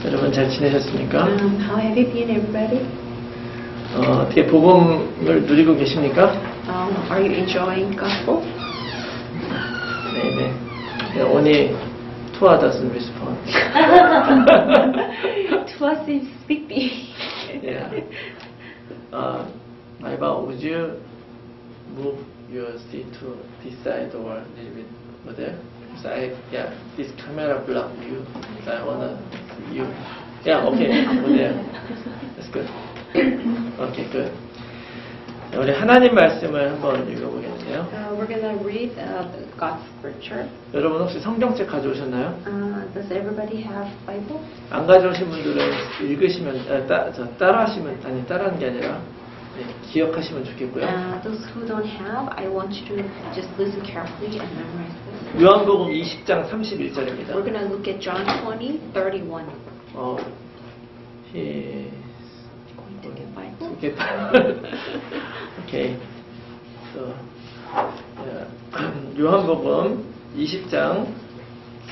여러분 잘 지내셨습니까? How have you been, everybody? 어떻게 복음을 누리고 계십니까? Are you enjoying gospel? 네네. Only Tua doesn't respond. Tua seems sleepy. Yeah. Maiba, would you move your seat to this side or a little bit over there? So this camera block you. So I wanna see you. Yeah, okay, over there. That's good. Okay, good. 우리 하나님 말씀을 한번 읽어보겠네요. We're gonna read the God's scripture. 여러분 혹시 성경책 가져오셨나요? Does everybody have Bible? 안 가져오신 분들은 읽으시면 따라하는 게 아니라 기억하시면 좋겠고요. Those who don't have, I want you to just listen carefully and memorize this. 요한복음 20장 31절입니다. We're gonna look at John 20:31. Going to get Bible? Okay. So, 요한복음 20장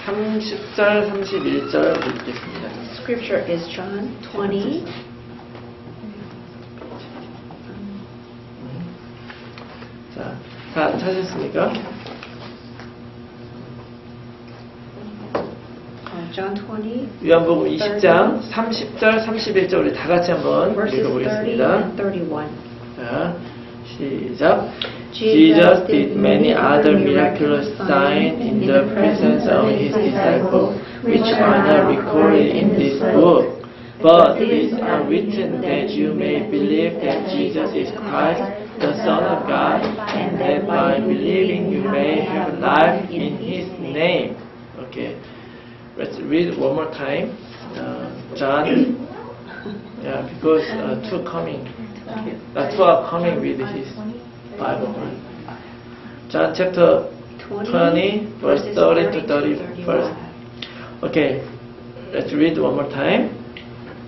30절 31절 읽겠습니다. Scripture is John 20. 자, 다 찾으셨습니까? John 20. 요한복음 20장 30절 31절 우리 다 같이 한번 Verses 30 읽어보겠습니다. and 31. 자, 시작. Jesus did many other miraculous signs in the presence of his disciples, which are not recorded in this book. But these are written that you may believe that Jesus is Christ, the Son of God, and that by believing you may have life in his name. Okay, let's read one more time. John, because two are coming with his Bible. John chapter 20, verse 30 to 31. Okay, let's read one more time.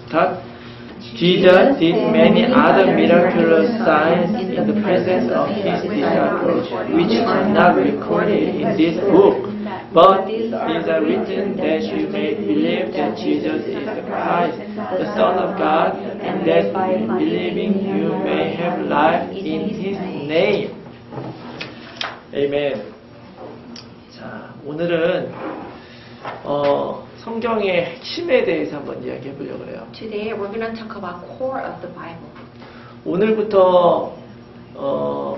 Start. Jesus did many other miraculous signs in the presence of his disciples, which are not recorded in this book. But these are written that you may believe that Jesus is the Christ, the Son of God, and that by believing you may have life in his name. Amen. 자, 오늘은 성경의 핵심에 대해서 한번 이야기해 보려고 해요. Today we're going to talk about core of the Bible. 오늘부터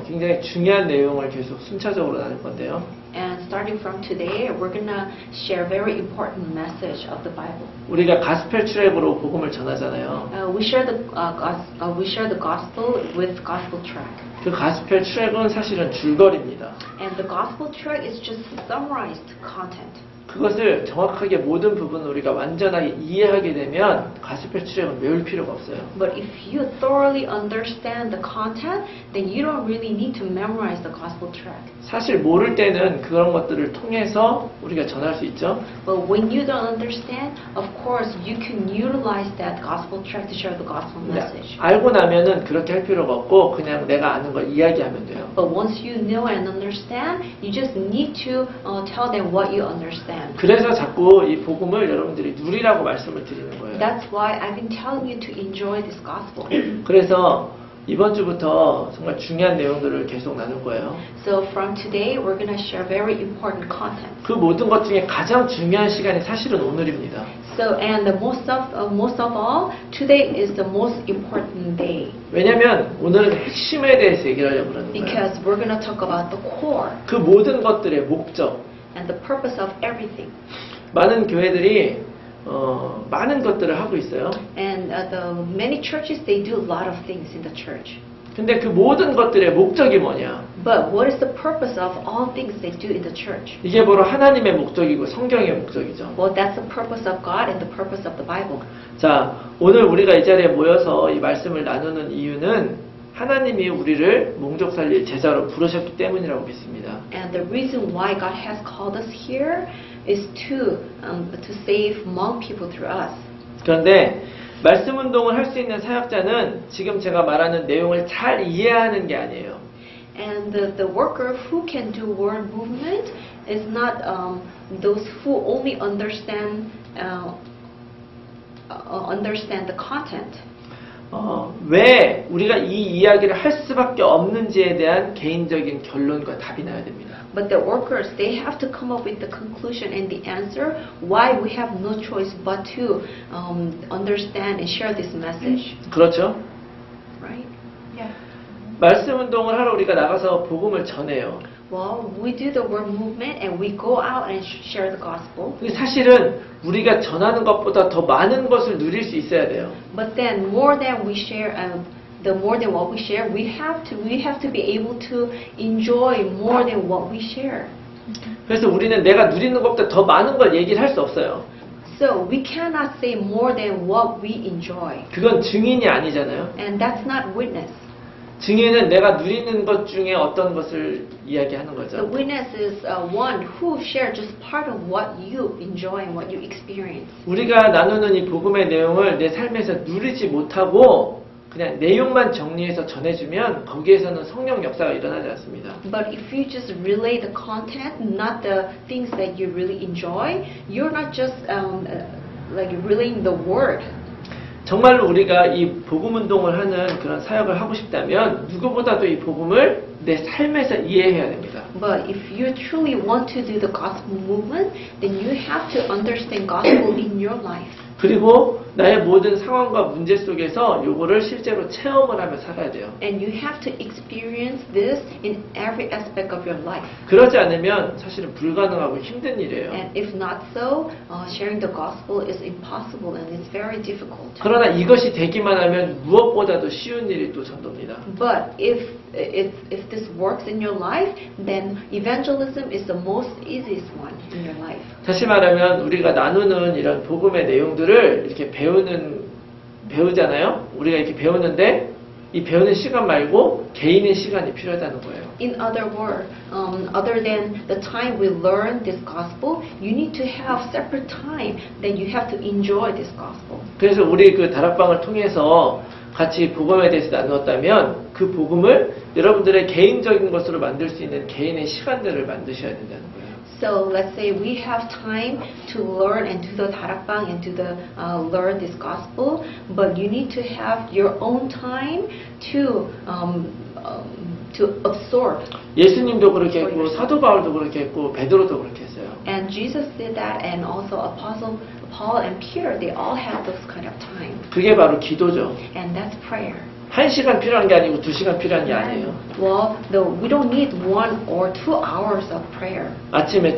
굉장히 중요한 내용을 계속 순차적으로 나눌 건데요. And starting from today, we're going to share a very important message of the Bible. 우리가 가스펠 트랙으로 복음을 전하잖아요. We share the gospel with gospel track. 그 가스펠 트랙은 사실은 줄거리입니다. And the gospel track is just summarized content. 그것을 정확하게 모든 부분을 우리가 완전하게 이해하게 되면 가스펠 트랙은 외울 필요가 없어요. But if you thoroughly understand the content, then you don't really need to memorize the gospel track. 사실 모를 때는 그런 것들을 통해서 우리가 전할 수 있죠. But when you don't understand, of course, you can utilize that gospel track to share the gospel message. 알고 나면은 그렇게 할 필요가 없고 그냥 내가 아는 걸 이야기하면 돼요. But once you know and understand, you just need to tell them what you understand. 그래서 자꾸 이 복음을 여러분들이 누리라고 말씀을 드리는 거예요. That's why I've been telling you to enjoy this gospel. 그래서 이번 주부터 정말 중요한 내용들을 계속 나눌 거예요. So from today, we're going to share very important content. 그 모든 것 중에 가장 중요한 시간이 사실은 오늘입니다. So and the most of all, today is the most important day. 왜냐하면 오늘은 핵심에 대해서 얘기를 하려고 그러는 거예요. Because we're going to talk about the core 그 모든 것들의 목적. and the purpose of everything. 많은 교회들이 많은 것들을 하고 있어요. And the many churches, they do a lot of things in the church. 근데 그 모든 것들의 목적이 뭐냐? But what is the purpose of all things they do in the church? 이게 바로 하나님의 목적이고 성경의 목적이죠. Well, that's the purpose of God and the purpose of the Bible. 자, 오늘 우리가 이 자리에 모여서 이 말씀을 나누는 이유는 하나님이 우리를 목적 살릴 제자로 부르셨기 때문이라고 믿습니다. And the reason why God has called us here is to save Hmong people through us. 그런데 말씀 운동을 할 수 있는 사역자는 지금 제가 말하는 내용을 잘 이해하는 게 아니에요. And the worker who can do word movement is not those who only understand the content. 왜 우리가 이 이야기를 할 수밖에 없는지에 대한 개인적인 결론과 답이 나야 됩니다. But the workers, they have to come up with the conclusion and the answer why we have no choice but to understand and share this message. 그렇죠? Right? Yeah. 말씀 운동을 하러 우리가 나가서 복음을 전해요. Well, we do the word movement and we go out and share the gospel. 사실은 우리가 전하는 것보다 더 많은 것을 누릴 수 있어야 돼요. But then, more than we share, the more than what we share, we have to be able to enjoy more than what we share. 그래서 우리는 내가 누리는 것보다 더 많은 걸 얘기를 할 수 없어요. So we cannot say more than what we enjoy. 그건 증인이 아니잖아요. And that's not witness. 증인은 내가 누리는 것 중에 어떤 것을 이야기하는 The 거죠. witness is one who shares just part of what you enjoy and what you experience. 우리가 나누는 이 복음의 내용을 내 삶에서 누리지 못하고 그냥 내용만 정리해서 전해주면 거기에서는 성령 역사가 일어나지 않습니다. But if you just relay the content, not the things that you really enjoy, you're not just like relaying the word. 정말로 우리가 이 복음 운동을 하는 그런 사역을 하고 싶다면 누구보다도 이 복음을 내 삶에서 이해해야 됩니다. But if you truly want to do the gospel movement, then you have to understand gospel in your life. 그리고 나의 모든 상황과 문제 속에서 요거를 실제로 체험을 하며 살아야 돼요. And you have to experience this in every aspect of your life. 그러지 않으면 사실은 불가능하고 힘든 일이에요. And if not so, sharing the gospel is impossible and it's very difficult. 그러나 이것이 되기만 하면 무엇보다도 쉬운 일이 또 전도입니다. But if this works in your life, then evangelism is the most easiest one in your life. 다시 말하면 우리가 나누는 이런 복음의 내용들을 이렇게 배우잖아요. 우리가 이렇게 배우는데 이 배우는 시간 말고 개인의 시간이 필요하다는 거예요. In other words, other than the time we learn this gospel, you need to have separate time that you have to enjoy this gospel. 그래서 우리 그 다락방을 통해서 같이 복음에 대해서 나누었다면 그 복음을 여러분들의 개인적인 것으로 만들 수 있는 개인의 시간들을 만드셔야 된다는 거예요. So let's say we have time to learn and do the darakbang and do the learn this gospel, but you need to have your own time to absorb. 예수님도 그렇게 했고 사도 바울도 그렇게 했고 베드로도 그렇게 했어요. And Jesus did that, and also Apostle Paul and Peter, they all had those kind of time. 그게 바로 기도죠. And that's prayer. 1시간 필요한 게 아니고 2시간 필요한 게 아니에요. Well, we don't need 1 or 2 hours of prayer. 아침에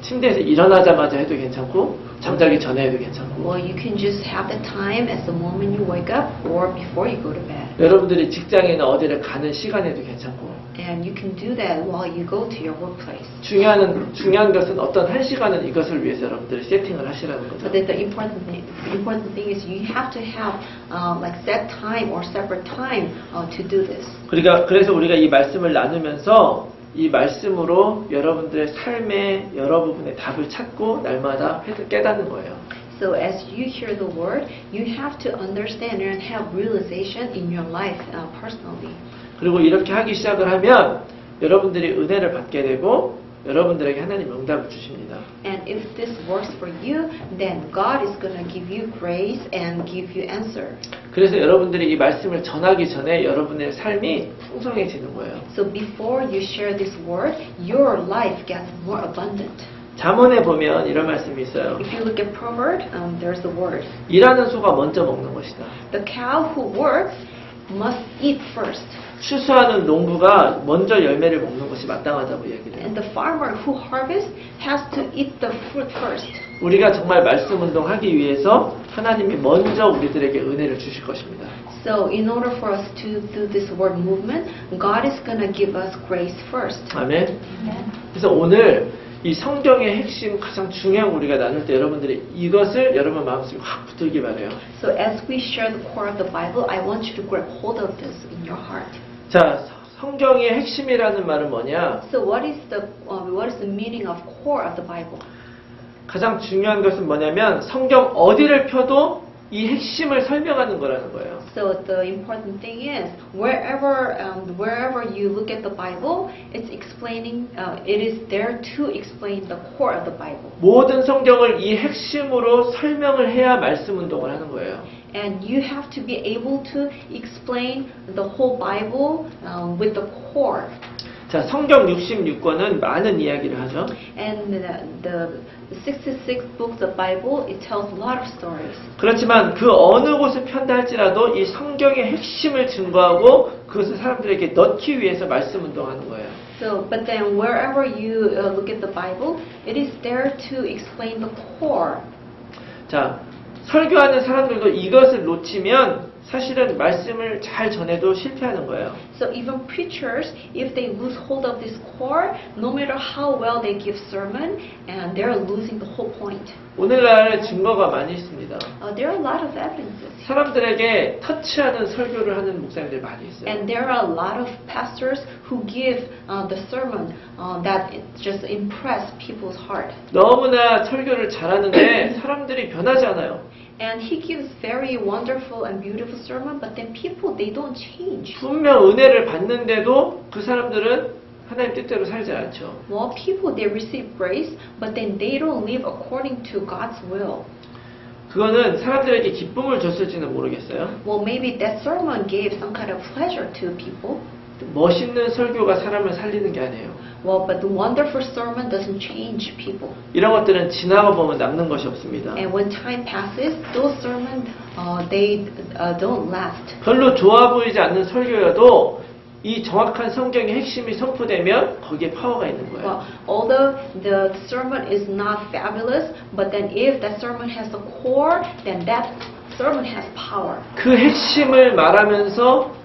침대에서 일어나자마자 해도 괜찮고 잠자기 전에 해도 괜찮고. Well, you can just have the time as the moment you wake up or before you go to bed. 여러분들이 직장이나 어디를 가는 시간에도 괜찮고. And you can do that while you go to your workplace. 중요한 것은 어떤 1시간은 이것을 위해서 여러분들이 세팅을 하시라는 거죠. But the important thing is you have to have like set time or separate time to do this. 그래서 우리가 이 말씀을 나누면서 이 말씀으로 여러분들의 삶의 여러 부분의 답을 찾고 날마다 깨닫는 거예요. So as you hear the word, you have to understand and have realization in your life personally. 그리고 이렇게 하기 시작을 하면 여러분들이 은혜를 받게 되고 여러분들에게 하나님 응답을 주십니다. And if this works for you, then God is going to give you grace and give you answer. 그래서 여러분들이 이 말씀을 전하기 전에 여러분의 삶이 풍성해지는 거예요. So before you share this word, your life gets more abundant. 잠언에 보면 이런 말씀이 있어요. If you look at Proverbs, there's the word. 일하는 소가 먼저 먹는 것이다. The cow who works must eat first. 추수하는 농부가 먼저 열매를 먹는 것이 마땅하다고 얘기를 해요. And the farmer who harvests has to eat the fruit first. 우리가 정말 말씀 운동하기 위해서 하나님이 먼저 우리들에게 은혜를 주실 것입니다. So in order for us to do this word movement, God is going to give us grace first. 아멘. 그래서 오늘 이 성경의 핵심 가장 중요한 우리가 나눌 때 여러분들이 이것을 여러분 마음속에 확 붙들기 바래요. So as we share the core of the Bible, I want you to grab hold of this in your heart. 자, 성경의 핵심이라는 말은 뭐냐? So what is the meaning of core of the Bible? 가장 중요한 것은 뭐냐면 성경 어디를 펴도 이 핵심을 설명하는 거라는 거예요. So the important thing is, wherever you look at the Bible, it's explaining. It is there to explain the core of the Bible. 모든 성경을 이 핵심으로 설명을 해야 말씀 운동을 하는 거예요. And you have to be able to explain the whole Bible with the core. 자, 성경 66권은 많은 이야기를 하죠. And the 66 books of Bible, it tells a lot of stories. 그렇지만 그 어느 곳을 편다 할지라도 이 성경의 핵심을 증거하고 그것을 사람들에게 넣기 위해서 말씀 운동하는 거예요. So, but then wherever you look at the Bible, it is there to explain the core. 자, 설교하는 사람들도 이것을 놓치면 사실은 말씀을 잘 전해도 실패하는 거예요. So even preachers, if they lose hold of this core, no matter how well they give sermon, and they're losing the whole point. 오늘날 증거가 많이 있습니다. There are a lot of evidences. 사람들에게 터치하는 설교를 하는 목사님들 많이 있어요. And there are a lot of pastors who give the sermon that just impress people's heart. 너무나 설교를 잘하는데 사람들이 변하지 않아요. And he gives very wonderful and beautiful sermon, but then people, they don't change. 분명 은혜를 받는데도 그 사람들은 하나님 뜻대로 살지 않죠. Well, people, they receive grace, but then they don't live according to God's will. 그거는 사람들에게 기쁨을 줬을지는 모르겠어요. Well, maybe that sermon gave some kind of pleasure to people. 멋있는 설교가 사람을 살리는 게 아니에요. Well, but the wonderful sermon doesn't change people. 이런 것들은 지나가 보면 남는 것이 없습니다. And when time passes, those sermons, they don't last. 별로 좋아 보이지 않는 설교여도 이 정확한 성경의 핵심이 선포되면 거기에 파워가 있는 거예요. Well, although the sermon is not fabulous, but then if that sermon has the core, then that sermon has power. 그 핵심을 말하면서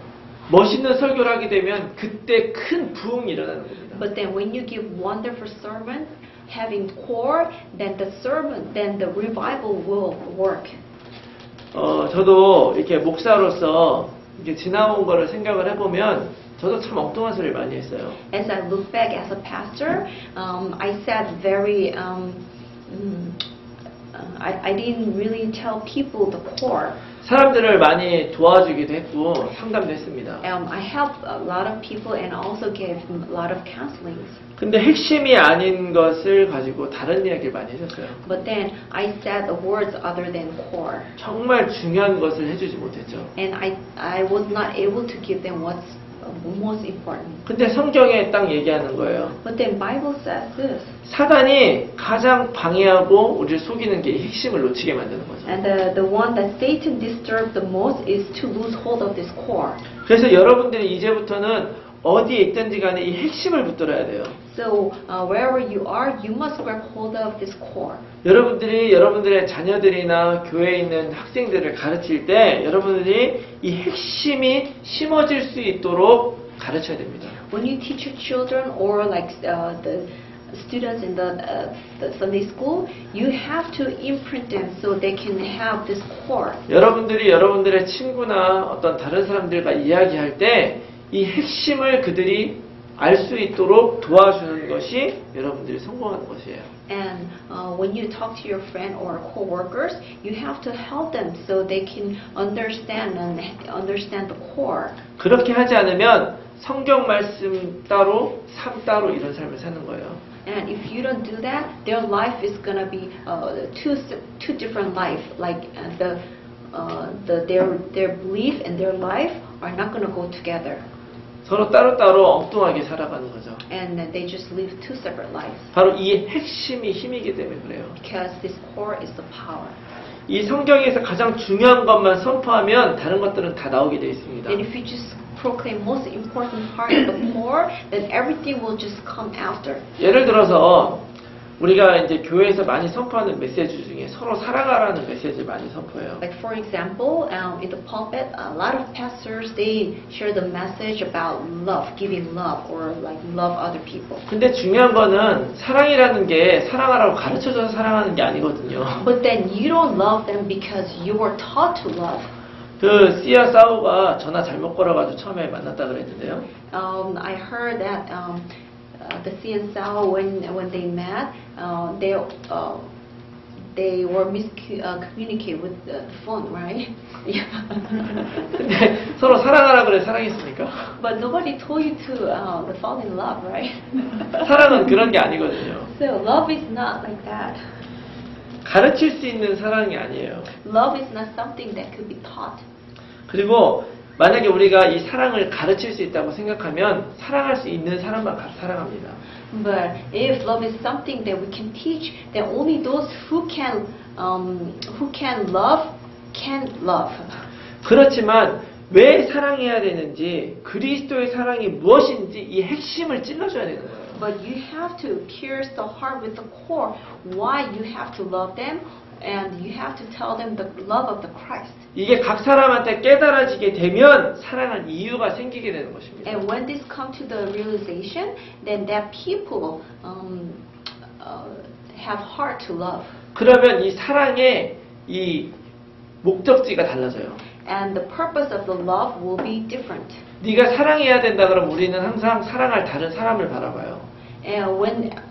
멋있는 설교를 하게 되면 그때 큰 부흥이 일어나는 겁니다. But then when you give wonderful sermon, having core, then the revival will work. 저도 이렇게 목사로서 이렇게 지나온 거를 생각을 해보면 저도 참 엉뚱한 소리를 많이 했어요. As I look back as a pastor, I said very, I didn't really tell people the core. 사람들을 많이 도와주기도 했고 상담도 했습니다. I helped a lot of people and also gave a lot of counselings. 근데 핵심이 아닌 것을 가지고 다른 이야기를 많이 해줬어요. But then I said the words other than core. 정말 중요한 것을 해주지 못했죠. And I was not able to give them what's most important. 근데 성경에 딱 얘기하는 거예요. But then Bible says this. 사단이 가장 방해하고 우리를 속이는 게 핵심을 놓치게 만드는 거죠. And the one that Satan disturbs the most is to lose hold of this core. 그래서 여러분들이 이제부터는 어디에 있든지 간에 이 핵심을 붙들어야 돼요. So wherever you are, you must grab hold of this core. 여러분들이 여러분들의 자녀들이나 교회에 있는 학생들을 가르칠 때 여러분들이 이 핵심이 심어질 수 있도록 가르쳐야 됩니다. When you teach your children or like the students in the Sunday school, you have to imprint them so they can have this core. 여러분들이 여러분들의 친구나 어떤 다른 사람들과 이야기할 때 이 핵심을 그들이 알 수 있도록 도와주는 것이 여러분들이 성공하는 것이에요. And when you talk to your friend or co-workers, you have to help them so they can understand the core. 그렇게 하지 않으면 성경 말씀 따로, 삶 따로 이런 삶을 사는 거예요. And if you don't do that, their life is gonna be two different life. Like their belief and their life are not gonna go together. 서로 따로따로 엉뚱하게 살아가는 거죠. And they just live two separate lives. 바로 이 핵심이 힘이기 때문에 그래요. Because this core is the power. 이 성경에서 가장 중요한 것만 선포하면 다른 것들은 다 나오게 되어 있습니다. And if you just proclaim most important part of the core, then everything will just come after. 예를 들어서 우리가 이제 교회에서 많이 선포하는 메시지 중에 서로 사랑하라는 메시지를 많이 선포해요. Like for example, in the pulpit, a lot of pastors they share the message about love, giving love, or like love other people. 근데 중요한 거는 사랑이라는 게 사랑하라고 가르쳐줘서 사랑하는 게 아니거든요. But then you don't love them because you were taught to love. 그 씨아 사우가 전화 잘못 걸어가지고 처음에 만났다 그랬는데요. I heard that the C and Sao when they met, they were communicate with the phone, right? Yeah. 근데 서로 사랑하라 그래 사랑했습니까? But nobody told you to fall in love, right? 사랑은 그런 게 아니거든요. So love is not like that. 가르칠 수 있는 사랑이 아니에요. Love is not something that could be taught. 그리고 만약에 우리가 이 사랑을 가르칠 수 있다고 생각하면 사랑할 수 있는 사람만 사랑합니다. But if love is something that we can teach, then only those who can love can love. 그렇지만 왜 사랑해야 되는지 그리스도의 사랑이 무엇인지 이 핵심을 찔러줘야 되는 거예요. But you have to pierce the heart with the core why you have to love them, and you have to tell them the love of the Christ. 이게 각 사람한테 깨달아지게 되면 사랑할 이유가 생기게 되는 것입니다. And when this comes to the realization, then that people have heart to love. 그러면 이 사랑의 이 목적지가 달라져요. And the purpose of the love will be different. 네가 사랑해야 된다 그러면 우리는 항상 사랑할 다른 사람을 바라봐요. And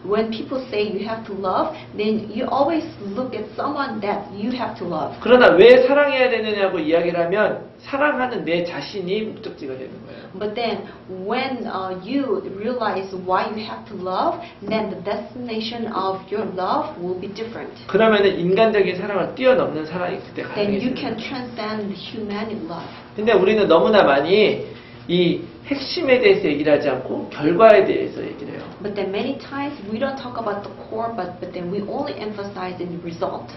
when people say you have to love, then you always look at someone that you have to love. 그러나 왜 사랑해야 되느냐고 이야기를 하면 사랑하는 내 자신이 목적지가 되는 거예요. But then when you realize why you have to love, then the destination of your love will be different. 그러면은 인간적인 사랑을 뛰어넘는 사랑이 그때 Then you 가능해져요. can transcend human love. 근데 우리는 너무나 많이 이 핵심에 대해서 얘기를 하지 않고 결과에 대해서 얘기를 해요. But then many times we don't talk about the core, but then we only emphasize the result.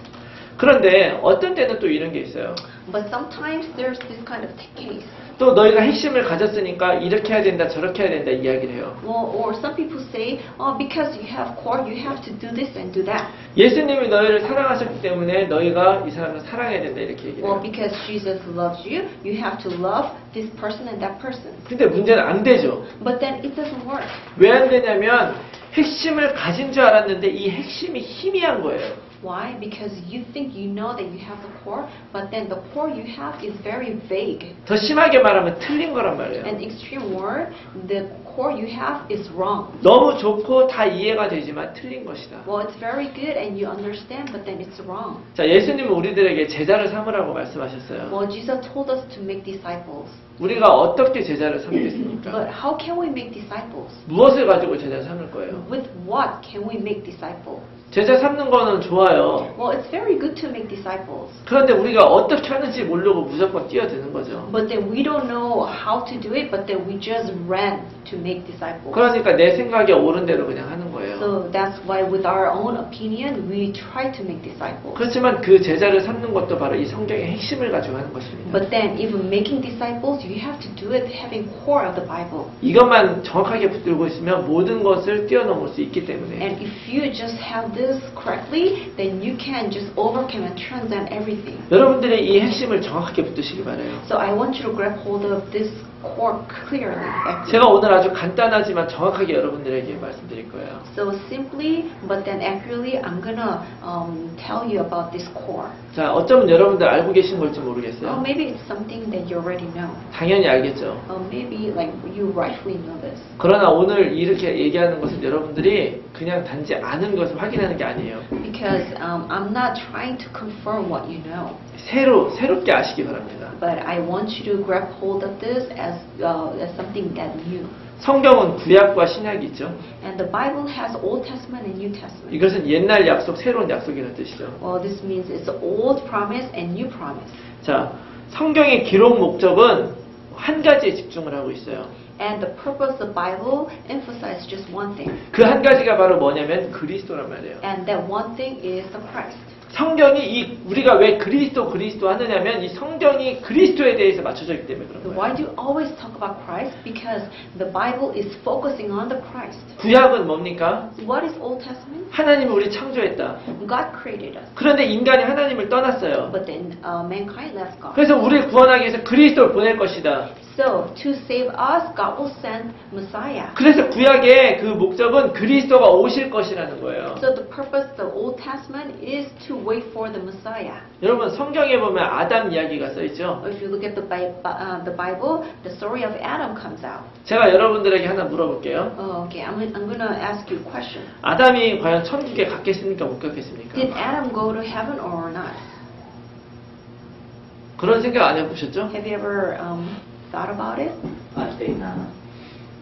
그런데 어떤 때는 또 이런 게 있어요. But sometimes there's this kind of case. 또 너희가 핵심을 가졌으니까 이렇게 해야 된다 저렇게 해야 된다 이야기를 해요. Well, or some people say, because you have core, you have to do this and do that. 예수님이 너희를 사랑하셨기 때문에 너희가 이 사람을 사랑해야 된다 이렇게 얘기를 Well, 해요. because Jesus loves you, you have to love this person and that person. 근데 문제는 안 되죠. But then it doesn't work. 왜 안 되냐면 핵심을 가진 줄 알았는데 이 핵심이 희미한 거예요. Why? Because you think you know that you have the core, but then the core you have is very vague. 더 심하게 말하면 틀린 거란 말이에요. An extreme word, the core you have is wrong. 너무 좋고 다 이해가 되지만 틀린 것이다. Well, it's very good and you understand, but then it's wrong. 자, 예수님은 우리들에게 제자를 삼으라고 말씀하셨어요. Well, Jesus told us to make disciples. 우리가 어떻게 제자를 삼겠습니까? But how can we make disciples? 무엇을 가지고 제자를 삼을 거예요? With what can we make disciples? 제자 삼는 거는 좋아요. Well, it's very good to make disciples. 그런데 우리가 어떻게 하는지 모르고 무조건 뛰어드는 거죠. But then we don't know how to do it, but then we just ran to make disciples. 그러니까 내 생각에 옳은 대로 그냥 하는 거예요. So that's why with our own opinion, we try to make disciples. 그렇지만 그 제자를 삼는 것도 바로 이 성경의 핵심을 가지고 하는 것입니다. But then even making disciples, you have to do it having core of the Bible. 이것만 정확하게 붙들고 있으면 모든 것을 뛰어넘을 수 있기 때문에 And if you just have this correctly, then you can just overcome and transcend everything. 여러분들이 이 핵심을 정확하게 붙드시기 바라요. So I want you to grab hold of this core clearly. 제가 오늘 아주 간단하지만 정확하게 여러분들에게 말씀드릴 거예요. So simply, but then accurately, I'm gonna tell you about this core. 자, 어쩌면 여러분들 알고 계신 걸지 Or 모르겠어요. maybe it's something that you already know. 당연히 알겠죠. Or maybe like you rightfully know this. 그러나 오늘 이렇게 얘기하는 것은 여러분들이 그냥 단지 아는 것을 확인하는 게 아니에요. Because I'm not trying to confirm what you know. 새롭게 아시기 바랍니다. But I want you to grab hold of this as something that new. 성경은 구약과 신약이 있죠. And the Bible has Old Testament and New Testament. 이것은 옛날 약속, 새로운 약속이라는 뜻이죠. Well, this means it's the old promise and new promise. 자, 성경의 기록 목적은 한 가지에 집중을 하고 있어요. And the purpose of the Bible emphasizes just one thing. 그 한 가지가 바로 뭐냐면 그리스도란 말이에요. And that one thing is the Christ. 성경이 우리가 왜 그리스도 하느냐면 이 성경이 그리스도에 대해서 맞춰져 있기 때문에 그런 So 거예요. why do you always talk about Christ? Because the Bible is focusing on the Christ. 구약은 뭡니까? What is Old Testament? 하나님이 우리 창조했다. God created us. 그런데 인간이 하나님을 떠났어요. But then mankind left God. 그래서 우리를 구원하기 위해서 그리스도를 보낼 것이다. So to save us, God will send Messiah. 그래서 구약의 그 목적은 그리스도가 오실 것이라는 거예요. So the purpose of the Old Testament is to wait for the Messiah. 여러분 성경에 보면 아담 이야기가 써 있죠. If you look at the Bible, the story of Adam comes out. 제가 여러분들에게 하나 물어볼게요. Okay, I'm gonna ask you a question. 아담이 과연 천국에 갔겠습니까? 못 갔겠습니까? Did Adam go to heaven or not? 그런 생각 안 해보셨죠? Have you ever thought about it? I think not.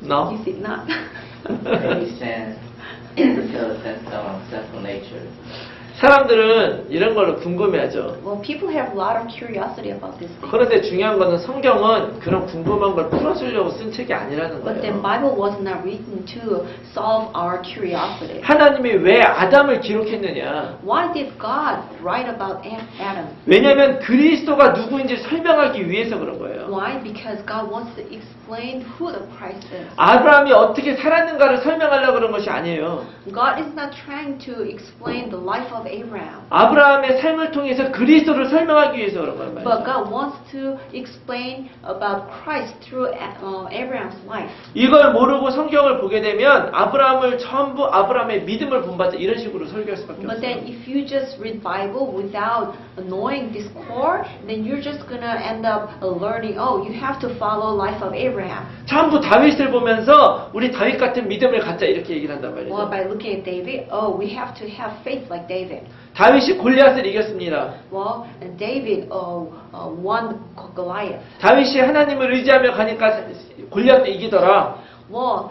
No? You think not. Maybe sense because that's our sinful nature. 사람들은 이런 걸로 궁금해하죠. Well, people have a lot of curiosity about this thing. 그런데 중요한 거는 성경은 그런 궁금한 걸 풀어주려고 쓴 책이 아니라는 But the 거예요. Bible was not written to solve our curiosity. 하나님이 왜 아담을 기록했느냐? Why did God write about Adam? 왜냐하면 그리스도가 누구인지 설명하기 위해서 그런 거예요. Why? Because God wants to explain who the Christ is. 아브라함이 어떻게 살았는가를 설명하려고 그런 것이 아니에요. God is not trying to explain the life of Abraham. 아브라함의 삶을 통해서 그리스도를 설명하기 위해서 그런 거예요. But God wants to explain about Christ through Abraham's life. 이걸 모르고 성경을 보게 되면 아브라함을 전부 아브라함의 믿음을 본받자 이런 식으로 설교할 수밖에 But 없어요. then if you just read Bible without knowing this core, then you're just gonna end up learning, oh, you have to follow life of Abraham. 전부 다윗을 보면서 우리 다윗 같은 믿음을 갖자 이렇게 얘기를 한단 Well, 말이죠. by looking at David, oh, we have to have faith like David. 다윗이 골리앗을 이겼습니다. Well, David won Goliath. 다윗이 하나님을 의지하며 가니까 골리앗도 이기더라. Well,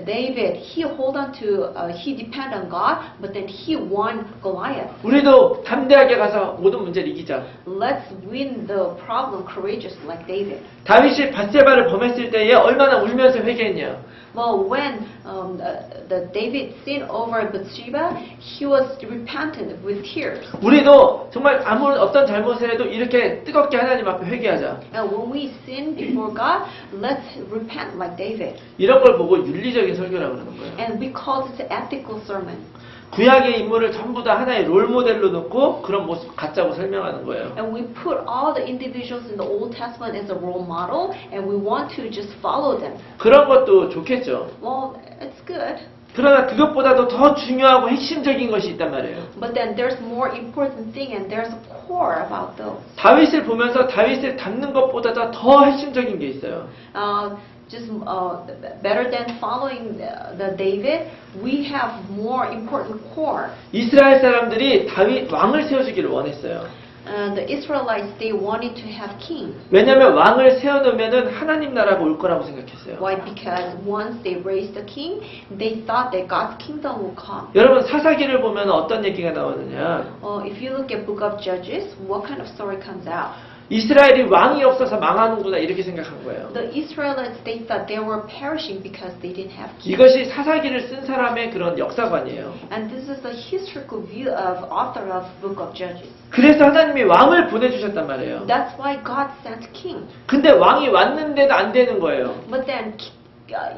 David, he hold on to, he depend on God, but then he won Goliath. 우리도 담대하게 가서 모든 문제를 이기자. Let's win the problem courageous like David. 다윗이 밧세바를 범했을 때에 얼마나 울면서 회개했냐. Well, when the David sinned over Bathsheba, he was repentant with tears. 우리도 정말 아무런 어떤 잘못을 해도 이렇게 뜨겁게 하나님 앞에 회개하자. And when we sin before God, let's repent like David. 이런 걸 보고 윤리적인 설교라고 그러는 거예요. And we call this an ethical sermon. 구약의 인물을 전부 다 하나의 롤 모델로 놓고 그런 모습 갖자고 설명하는 거예요. And we put all the individuals in the Old Testament as a role model, and we want to just follow them. 그런 것도 좋겠죠. Well, it's good. 그러나 그것보다도 더 중요하고 핵심적인 것이 있단 말이에요. But then there's more important thing, and there's a core about those. 다윗을 보면서 다윗을 닮는 것보다도 더 핵심적인 게 있어요. Just better than following the David, we have more important core. 이스라엘 사람들이 다윗 왕을 세워주기를 원했어요. The Israelites, they wanted to have king. 왜냐하면 왕을 세워놓으면은 하나님 나라가 올 거라고 생각했어요. Why? Because once they raised the king, they thought that God's kingdom will come. 여러분 사사기를 보면 어떤 얘기가 나오느냐? If you look at Book of Judges, what kind of story comes out? 이스라엘이 왕이 없어서 망하는구나 이렇게 생각한 거예요. The Israelites, they thought they were perishing because they didn't have king. 이것이 사사기를 쓴 사람의 그런 역사관이에요. And this is the historical view of author of Book of Judges. 그래서 하나님이 왕을 보내주셨단 말이에요. That's why God sent king. 근데 왕이 왔는데도 안 되는 거예요. But then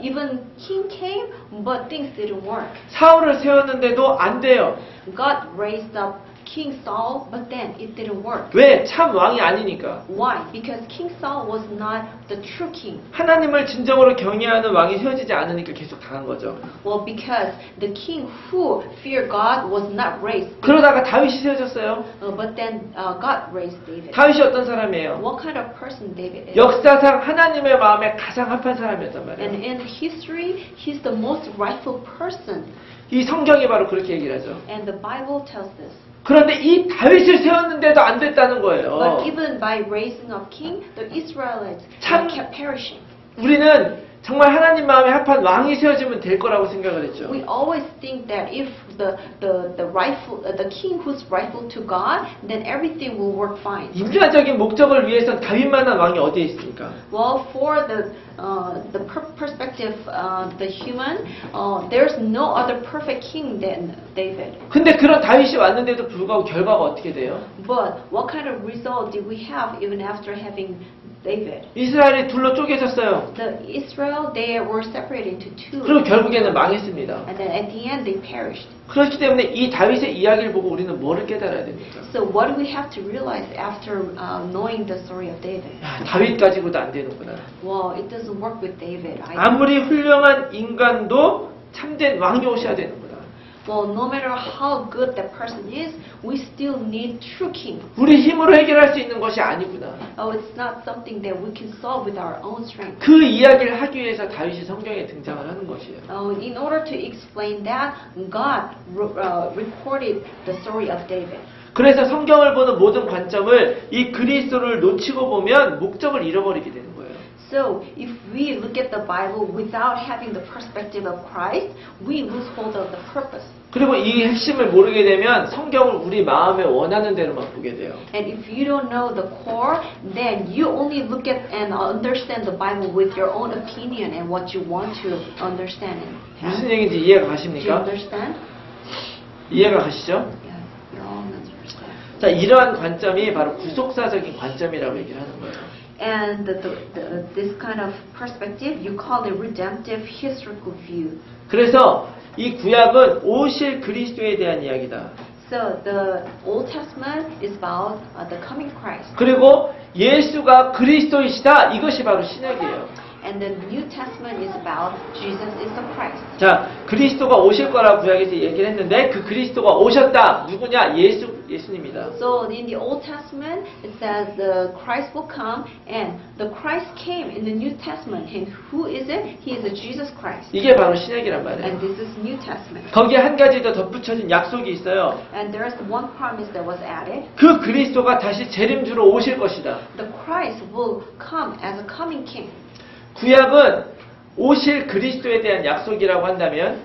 even king came, but things didn't work. 사울을 세웠는데도 안 돼요. God raised up King Saul, but then it didn't work. 왜? 참 왕이 아니니까. Why? Because King Saul was not the true king. 하나님을 진정으로 경외하는 왕이 세워지지 않으니까 계속 당한 거죠. Well, because the king who feared God was not raised. 그러다가 다윗이 세워졌어요. But then God raised David. 다윗이 어떤 사람이에요? What kind of person David is? 역사상 하나님의 마음에 가장 합한 사람이었단 And 말이에요. in history, he's the most rightful person. 이 성경이 바로 그렇게 얘기를 하죠. And the Bible tells this. 그런데 이 다윗을 세웠는데도 안 됐다는 거예요. But even by raising up king, the Israelites 참- kept perishing. 우리는 정말 하나님 마음에 합한 왕이 세워지면 될 거라고 생각을 했죠. We always think that if the king who's rightful to God, then everything will work fine. 인간적인 목적을 위해선 다윗만한 왕이 어디에 있습니까? Well, for the perspective, the human, there's no other perfect king than David. 근데 그런 다윗이 왔는데도 불구하고 결과가 어떻게 돼요? But what kind of result did we have even after having David. 이스라엘이 둘로 쪼개졌어요. The Israel, they were separated into two. 그리고 결국에는 망했습니다. And then at the end, they perished. 그렇기 때문에 이 다윗의 이야기를 보고 우리는 뭐를 깨달아야 됩니까? So what do we have to realize after knowing the story of David? 야, 다윗 가지고도 안 되는구나. Well, it doesn't work with David. 아무리 훌륭한 인간도 참된 왕이 오셔야 되는구나. Well, no matter how good that person is, we still need true king. 우리 힘으로 해결할 수 있는 것이 아니구나. Oh, it's not something that we can solve with our own strength. 그 이야기를 하기 위해서 다윗이 성경에 등장을 하는 것이에요. In order to explain that, God recorded the story of David. 그래서 성경을 보는 모든 관점을 이 그리스도를 놓치고 보면 목적을 잃어버리게 되는 거예요. So, if we look at the Bible without having the perspective of Christ, we lose hold of the purpose. 그리고 이 핵심을 모르게 되면 성경을 우리 마음에 원하는 대로만 보게 돼요. And if you don't know the core, then you only look at and understand the Bible with your own opinion and what you want to understand and have. 무슨 얘기인지 이해가 Do you 가십니까? understand? 이해가 가시죠? Yeah, you all understand. 자, 이러한 관점이 바로 구속사적인 관점이라고 얘기를 하는 거예요. And this kind of perspective, you call it redemptive historical view. 그래서 이 구약은 오실 그리스도에 대한 이야기다. So the Old Testament is about the coming Christ. 그리고 예수가 그리스도이시다. 이것이 바로 신약이에요. And the New Testament is about Jesus is the Christ. 자, 그리스도가 오실 거라고 구약에서 얘기를 했는데 그 그리스도가 오셨다. 누구냐? 예수님이다. So in the Old Testament, it says the Christ will come, and the Christ came in the New Testament. And who is it? He is the Jesus Christ. 이게 바로 신약이란 말이에요. And this is New Testament. 거기에 한 가지 더 덧붙여진 약속이 있어요. And there is one promise that was added. 그 그리스도가 다시 재림주로 오실 것이다. The Christ will come as a coming King. 구약은 오실 그리스도에 대한 약속이라고 한다면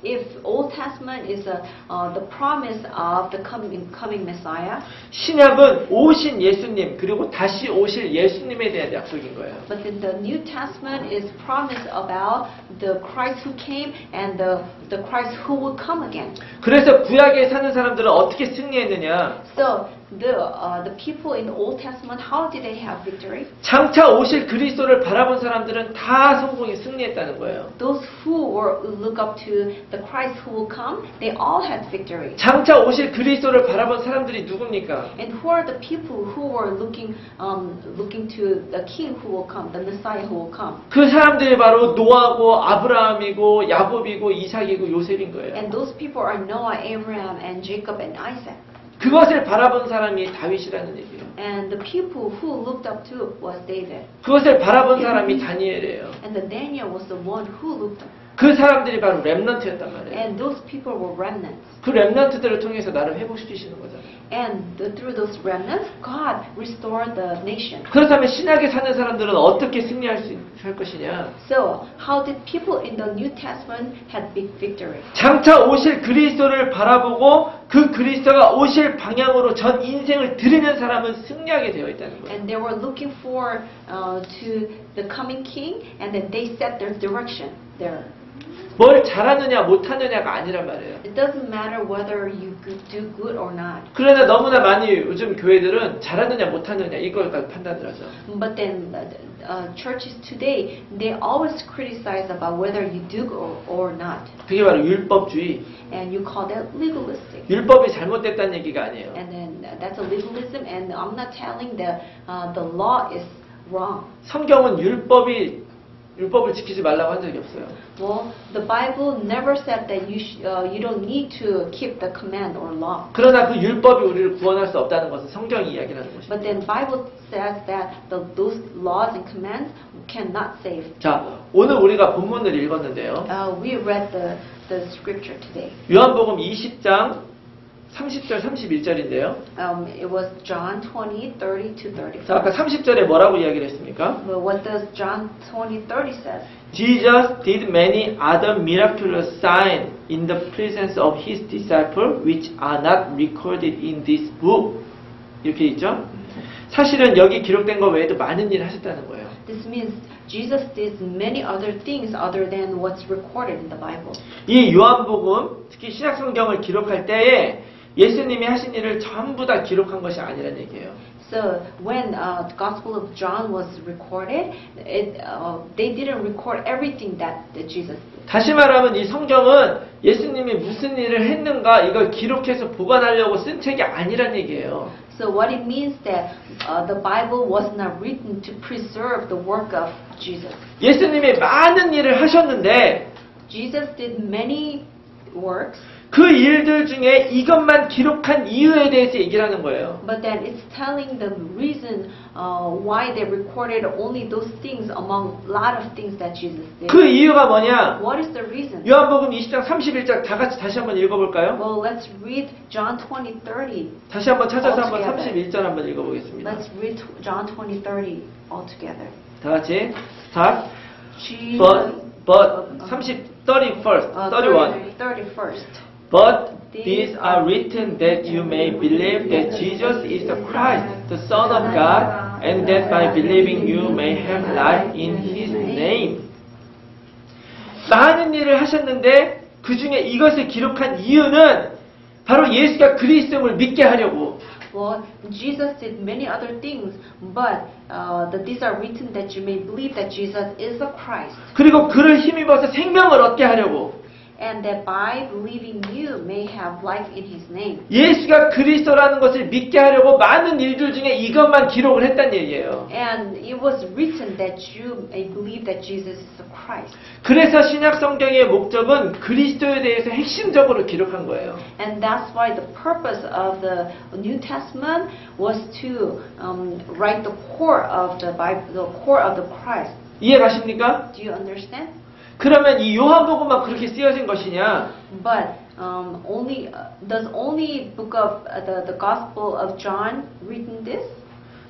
If Old Testament is the promise of the coming Messiah, 신약은 오신 예수님 그리고 다시 오실 예수님에 대한 약속인 거예요. but then the New Testament is promise about the Christ who came and the Christ who will come again. 그래서 구약에 사는 사람들은 어떻게 승리했느냐? So the people in the Old Testament, how did they have victory? 장차 오실 그리스도를 바라본 사람들은 다 성공에 승리했다는 거예요. Those who look up to the Christ who will come, they all had victory. 장차 오실 그리스도를 바라본 사람들이 누굽니까? And who are the people who were looking to the King who will come, the Messiah who will come? 그 사람들이 바로 노아고 아브라함이고 야곱이고 이삭이고 요셉인 거예요. And those people are Noah, Abraham, and Jacob and Isaac. 그것을 바라본 사람이 다윗이라는 얘기예요. And the people who looked up to was David. 그것을 바라본 사람이 다니엘이에요. And the Daniel was the one who looked up. 그 사람들이 바로 렘넌트였단 말이에요. And those people were remnants. 그 렘넌트들을 통해서 나를 회복시키시는 거잖아요. And through those remnants, God restored the nation. 그렇다면 신약에 사는 사람들은 어떻게 승리할 할 것이냐? So, how did people in the New Testament had big victory? 장차 오실 그리스도를 바라보고 그 그리스도가 오실 방향으로 전 인생을 들이는 사람은 승리하게 되어 있다는 거예요. And they were looking forward to the coming king, and then they set their direction there. 뭘 잘하느냐 못하느냐가 아니란 말이에요. It doesn't matter whether you do good or not. 그러나 너무나 많이 요즘 교회들은 잘하느냐 못하느냐 이걸 갖고 판단을 하죠. But then churches today, they always criticize about whether you do or not. 그게 바로 율법주의. And you call that legalistic. 율법이 잘못됐다는 얘기가 아니에요. And then that's a legalism, and I'm not telling that the law is wrong. 성경은 율법을 지키지 말라고 한 적이 없어요. Well, the Bible never said that you don't need to keep the command or law. 그러나 그 율법이 우리를 구원할 수 없다는 것은 성경이 이야기를 하는 것입니다. But then Bible says that those laws and commands cannot save. 자, 오늘 우리가 본문을 읽었는데요. We read the scripture today. 요한복음 20장 30절 31절인데요. It was John 20, 30 to 35. 자, 아까 30절에 뭐라고 이야기를 했습니까? Well, what does John 20, 30 says? Jesus did many other miraculous signs in the presence of his disciples which are not recorded in this book. 이렇게 있죠? 사실은 여기 기록된 것 외에도 많은 일을 하셨다는 거예요. This means Jesus did many other things other than what's recorded in the Bible. 이 요한복음, 특히 신약 성경을 기록할 때에 예수님이 하신 일을 전부 다 기록한 것이 아니란 얘기예요. So when the Gospel of John was recorded, they didn't record everything that Jesus did. 다시 말하면 이 성경은 예수님이 무슨 일을 했는가 이걸 기록해서 보관하려고 쓴 책이 아니란 얘기예요. So what it means that the Bible was not written to preserve the work of Jesus. 예수님이 많은 일을 하셨는데 Jesus did many works, 그 일들 중에 이것만 기록한 이유에 대해서 얘기를 하는 거예요. but then it's telling the reason why they recorded only those things among a lot of things that Jesus did. 그 이유가 뭐냐? What is the reason? 요한복음 20장 31장 다 같이 다시 한번 읽어볼까요? Well, let's read John 20:30. 다시 한번 찾아서 한번 Altogether. 31절 한번 읽어보겠습니다. Let's read John 20:30 all together. 다 같이 start. Jesus, But 31st. But these are written that you may believe that Jesus is the Christ, the Son of God, and that by believing you may have life in His name. 많은 일을 하셨는데 그 중에 이것을 기록한 이유는 바로 예수가 그리스도임을 믿게 하려고. Well, Jesus did many other things, but these are written that you may believe that Jesus is the Christ, 그리고 그를 힘입어서 생명을 얻게 하려고. and that by believing you may have life in His name. 예수가 그리스도라는 것을 믿게 하려고 많은 일들 중에 이것만 기록을 했단 얘기예요. And it was written that you may believe that Jesus is the Christ. 그래서 신약 성경의 목적은 그리스도에 대해서 핵심적으로 기록한 거예요. And that's why the purpose of the New Testament was to write the core of the Bible, the core of the Christ. 이해 가십니까? Do you understand? 그러면 이 요한복음만 그렇게 쓰여진 것이냐? But does only book of the Gospel of John written this?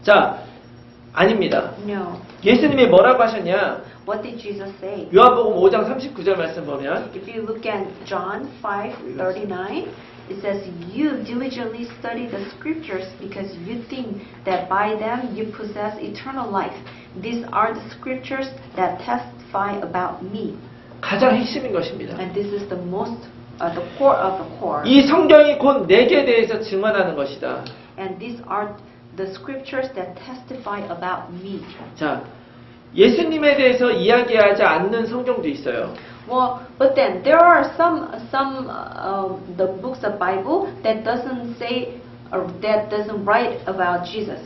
자, 아닙니다. No. 예수님이 뭐라고 하셨냐? What did Jesus say? 요한복음 5장 39절 말씀 보면 If you look at John 5:39, it says, "You diligently study the scriptures because you think that by them you possess eternal life. These are the scriptures that testify about me." 가장 핵심인 것입니다. And this is the core of the core. 이 성경이 곧 내게 대해서 증언하는 것이다. And these are the scriptures that testify about me. 자, 예수님에 대해서 이야기하지 않는 성경도 있어요. Well, but then there are some the books of Bible that doesn't say or that doesn't write about Jesus.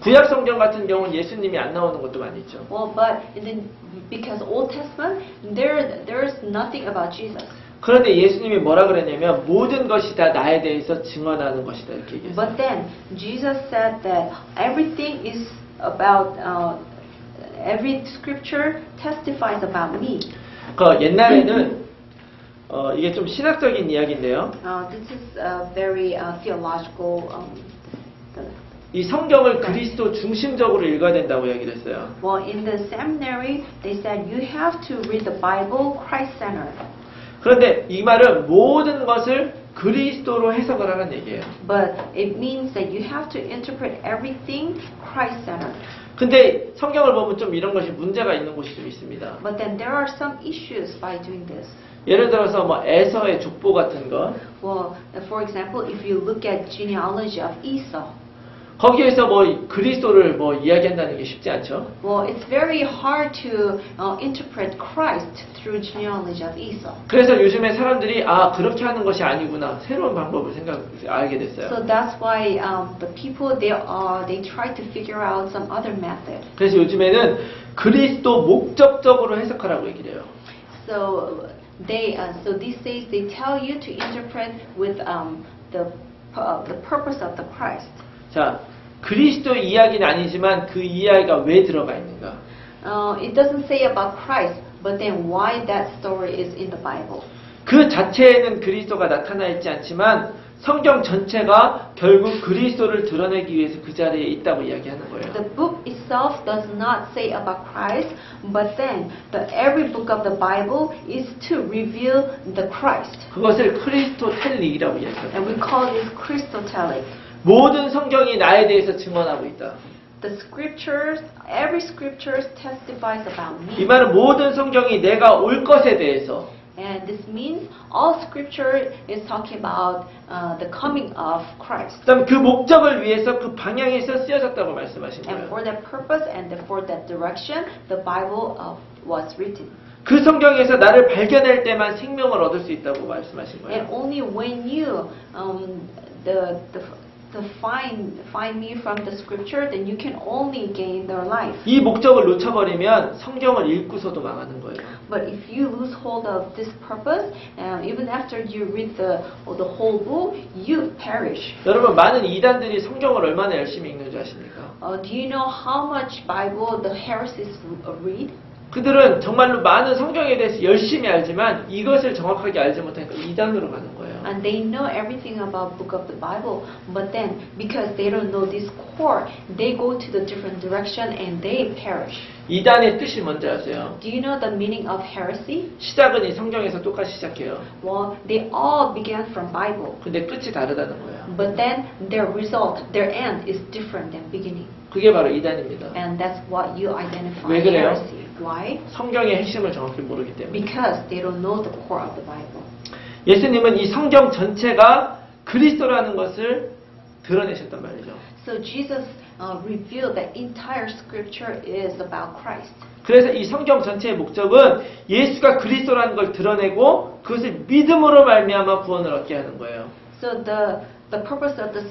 구약 성경 같은 경우는 예수님이 안 나오는 것도 많이 있죠. Well, but because Old Testament there's nothing about Jesus. 그런데 예수님이 뭐라 그랬냐면 모든 것이 다 나에 대해서 증언하는 것이다 이렇게 얘기했어요. But then Jesus said that everything is about every scripture testifies about me. 그 옛날에는 이게 좀 신학적인 이야기인데요. This is very theological. 이 성경을 그리스도 중심적으로 읽어야 된다고 얘기를 했어요. Well, in the seminary, they said you have to read the Bible Christ-centered. 그런데 이 말은 모든 것을 그리스도로 해석을 하는 얘기예요. But it means that you have to interpret everything Christ-centered. 근데 성경을 보면 좀 이런 것이 문제가 있는 곳이 좀 있습니다. But then there are some issues by doing this. 예를 들어서 뭐 에서의 족보 같은 거. Well, for example, if you look at genealogy of Esau. 거기에서 뭐 그리스도를 뭐 이야기한다는 게 쉽지 않죠. Well, it's very hard to interpret Christ through genealogy of Esau. 그래서 요즘에 사람들이 아 그렇게 하는 것이 아니구나 새로운 방법을 알게 됐어요. So that's why the people they try to figure out some other method. 그래서 요즘에는 그리스도 목적적으로 해석하라고 얘기를 해요. So these days they tell you to interpret with the purpose of the Christ. 자, 그리스도 이야기는 아니지만 그 이야기가 왜 들어가 있는가? It doesn't say about Christ, but then why that story is in the Bible. 그 자체에는 그리스도가 나타나 있지 않지만 성경 전체가 결국 그리스도를 드러내기 위해서 그 자리에 있다고 이야기하는 거예요. The book itself does not say about Christ, but then every book of the Bible is to reveal the Christ. 그것을 크리스토텔릭이라고 이야기합니다. And we call this Christotelic. 모든 성경이 나에 대해서 증언하고 있다. The scriptures, every scripture testifies about 이 me. 말은 모든 성경이 내가 올 것에 대해서 And this means all scripture is talking about the coming of Christ. 그다음 그 목적을 위해서 그 방향에서 쓰여졌다고 말씀하신 And 거예요. for that purpose and for that direction, the Bible was written. 그 성경에서 나를 발견할 때만 생명을 얻을 수 있다고 말씀하신 And 거예요. only when you find me from the scripture, then you can only gain their life. 이 목적을 놓쳐버리면 성경을 읽고서도 망하는 거예요. But if you lose hold of this purpose, even after you read the whole book, you perish. 여러분 많은 이단들이 성경을 얼마나 열심히 읽는 줄 아십니까? Do you know how much Bible the heresies read? 그들은 정말로 많은 성경에 대해서 열심히 알지만 이것을 정확하게 알지 못하니까 이단으로 가는 거예요. And they know everything about book of the Bible, but then because they don't know this core, they go to the different direction and they perish. 이단의 뜻이 뭔지 아세요? Do you know the meaning of heresy? 시작은 이 성경에서 똑같이 시작해요. Well, they all began from Bible, 근데 끝이 다르다는 거예요. but then their result, their end is different than beginning. 그게 바로 이단입니다. And that's what you identify 왜 그래요? heresy. Why? 성경의 핵심을 정확히 모르기 때문에. Because they don't know the core of the Bible. 예수님은 이 성경 전체가 그리스도라는 것을 드러내셨단 말이죠. So Jesus revealed that entire scripture is about Christ. 그래서 이 성경 전체의 목적은 예수가 그리스도라는 걸 드러내고 그것을 믿음으로 말미암아 구원을 얻게 하는 거예요. So the purpose of the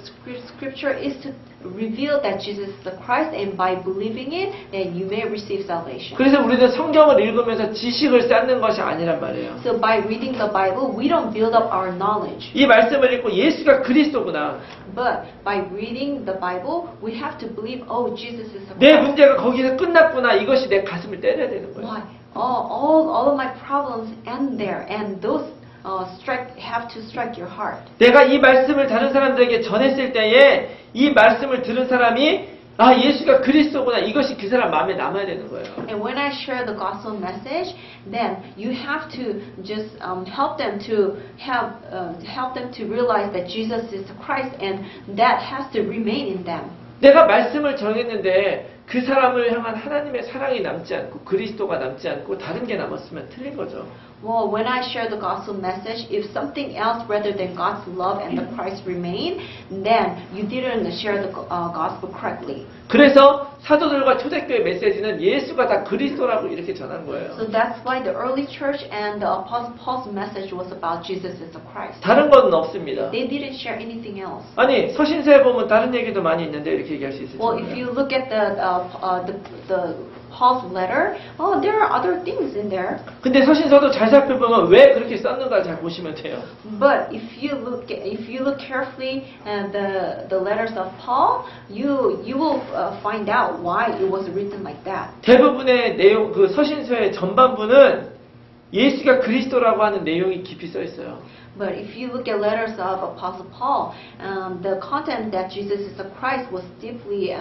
scripture is to reveal that Jesus is the Christ, and by believing it, then you may receive salvation. 그래서 우리는 성경을 읽으면서 지식을 쌓는 것이 아니란 말이에요. So by reading the Bible, we don't build up our knowledge. 이 말씀을 읽고 예수가 그리스도구나. But by reading the Bible, we have to believe, oh, Jesus is the 내 Christ. 문제가 거기서 끝났구나. 이것이 내 가슴을 때려야 되는 거예요. Why? All of my problems end there, and those have to strike your heart. 내가 이 말씀을 다른 사람들에게 전했을 때에 이 말씀을 들은 사람이 아 예수가 그리스도구나 이것이 그 사람 마음에 남아야 되는 거예요. And when I share the gospel message, then you have to just help them to realize that Jesus is the Christ, and that has to remain in them. 내가 말씀을 전했는데 그 사람을 향한 하나님의 사랑이 남지 않고 그리스도가 남지 않고 다른 게 남았으면 틀린 거죠. Well, when I share the gospel message, if something else rather than God's love and the Christ remain, then you didn't share the gospel correctly. 그래서 사도들과 초대교회 메시지는 예수가 다 그리스도라고 이렇게 전한 거예요. So that's why the early church and the Apostle Paul's message was about Jesus as the Christ. 다른 건 없습니다. They didn't share anything else. 아니 서신서에 보면 다른 얘기도 많이 있는데 이렇게 얘기할 수 있을지 Well, if 몰라요. you look at the Paul's letter, oh, there are other things in there. 근데 서신서도 잘 살펴보면 왜 그렇게 썼는가 잘 보시면 돼요. But if you look carefully at the letters of Paul, you will find out why it was written like that. 대부분의 내용 그 서신서의 전반부는 예수가 그리스도라고 하는 내용이 깊이 써 있어요. But if you look at letters of Apostle Paul, the content that Jesus is the Christ was deeply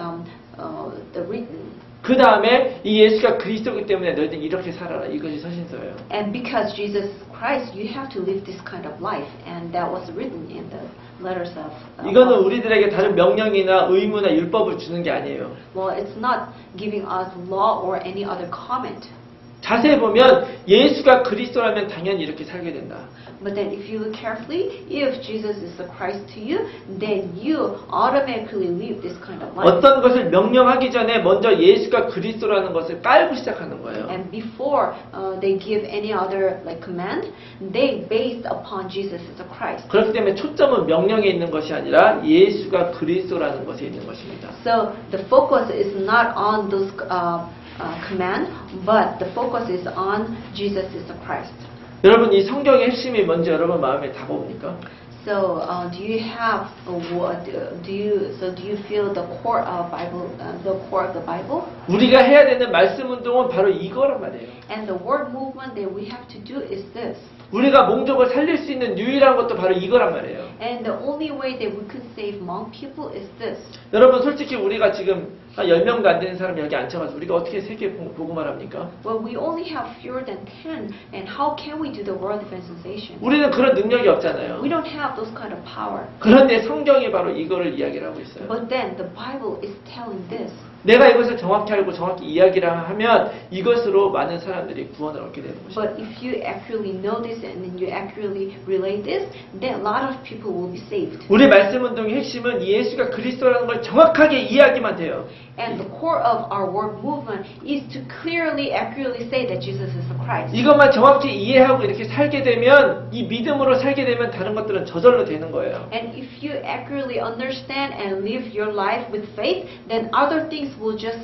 written. 그 다음에 이 예수가 그리스도이기 때문에 너희들 이렇게 살아라. 이것이 서신서예요. And because Jesus is Christ, you have to live this kind of life, and that was written in the letters of. 이거는 우리들에게 다른 명령이나 의무나 율법을 주는 게 아니에요. Well, it's not giving us law or any other comment. 자세히 보면 예수가 그리스도라면 당연히 이렇게 살게 된다. But then if you look carefully, if Jesus is the Christ to you, then you automatically live this kind of life. 어떤 것을 명령하기 전에 먼저 예수가 그리스도라는 것을 깔고 시작하는 거예요. And before they give any other command, they based upon Jesus as the Christ. 그렇기 때문에 초점은 명령에 있는 것이 아니라 예수가 그리스도라는 것에 있는 것입니다. So the focus is not on those command, but the focus is on Jesus is the Christ. 여러분 이 성경의 핵심이 뭔지 여러분 마음에 다가옵니까? So do you have do you feel the core of the Bible? 우리가 해야 되는 말씀 운동은 바로 이거란 말이에요. And the word movement that we have to do is this. 우리가 몽족을 살릴 수 있는 유일한 것도 바로 이거란 말이에요. And the only way that we could save Hmong people is this. 여러분 솔직히 우리가 지금 한 10명도 안 되는 사람이 여기 앉혀가지고 우리가 어떻게 세계 복음을 합니까? Well, we only have fewer than 10, and how can we do the world evangelization? 우리는 그런 능력이 없잖아요. We don't have those kind of power. 그런데 성경이 바로 이거를 이야기를 하고 있어요. But then the Bible is telling this. 내가 이것을 정확히 알고 정확히 이야기를 하면 이것으로 많은 사람들이 구원을 얻게 되는 것입니다. But if you accurately know this and then you accurately relate this, then a lot of people will be saved. 우리 말씀 운동의 핵심은 예수가 그리스도라는 걸 정확하게 이야기만 돼요. And the core of our work movement is to clearly, accurately say that Jesus is the Christ. 이것만 정확히 이해하고 이렇게 살게 되면 이 믿음으로 살게 되면 다른 것들은 저절로 되는 거예요. And if you accurately understand and live your life with faith, then other things will just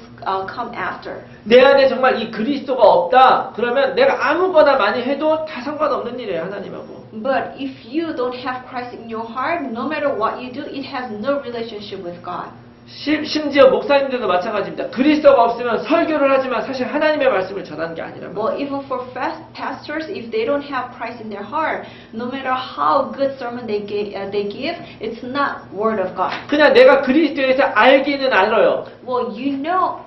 come after. 내 안에 정말 이 그리스도가 없다. 그러면 내가 아무거나 많이 해도 다 상관없는 일이에요, 하나님하고. But if you don't have Christ in your heart, no matter what you do, it has no relationship with God. 심지어 목사님들도 마찬가지입니다. 그리스도가 없으면 설교를 하지만 사실 하나님의 말씀을 전하는 게 아니란 말이에요. Well, even for pastors, if they don't have Christ in their heart, no matter how good sermon they give, it's not word of God. 그냥 내가 그리스도에서 알기는 알아요. Well, you know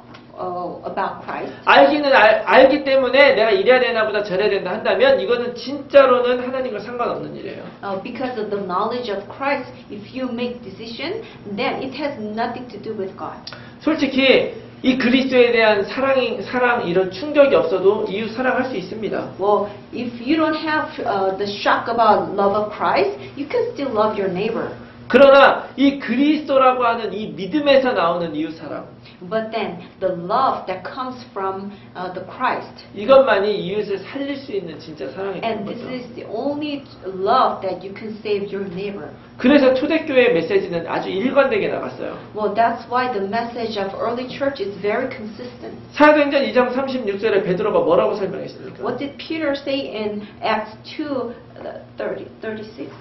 about Christ. 알기 때문에 내가 이래야 되나 보다 저래야 된다 한다면 이거는 진짜로는 하나님과 상관없는 일이에요. Because of the knowledge of Christ, if you make decision, then it has nothing to do with God. 솔직히 이 그리스도에 대한 사랑 이런 충격이 없어도 이웃 사랑할 수 있습니다. Well, if you don't have the shock about love of Christ, you can still love your neighbor. 그러나 이 그리스도라고 하는 이 믿음에서 나오는 이웃 사랑, But then the love that comes from the Christ, 이것만이 이웃을 살릴 수 있는 진짜 사랑이 되는 and this 거죠. is the only love that you can save your neighbor. 그래서 초대교회의 메시지는 아주 일관되게 나갔어요. Well, that's why the message of early church is very consistent. 사도행전 2장 36절에 베드로가 뭐라고 설명했습니까? What did Peter say in Acts 2:36?